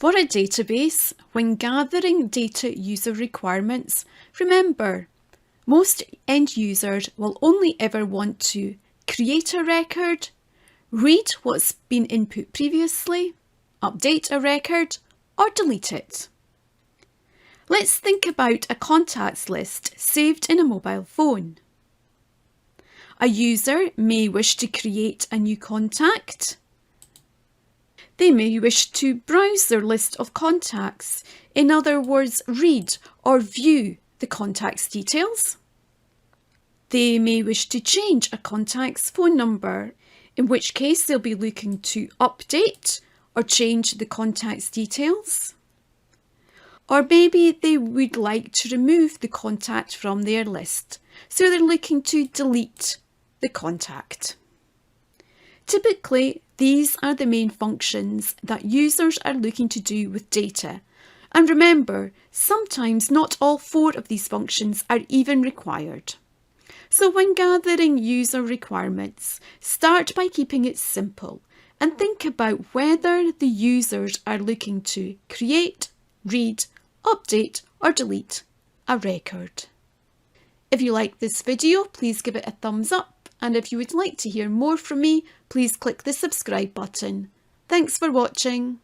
For a database, when gathering data user requirements, remember, most end users will only ever want to create a record, read what's been input previously, update a record, or delete it. Let's think about a contacts list saved in a mobile phone. A user may wish to create a new contact. They may wish to browse their list of contacts, in other words, read or view the contact's details. They may wish to change a contact's phone number, in which case they'll be looking to update or change the contact's details. Or maybe they would like to remove the contact from their list, so they're looking to delete the contact. Typically, these are the main functions that users are looking to do with data. And remember, sometimes not all 4 of these functions are even required. So when gathering user requirements, start by keeping it simple and think about whether the users are looking to create, read, update or delete a record. If you like this video, please give it a thumbs up. And if you would like to hear more from me, please click the subscribe button. Thanks for watching.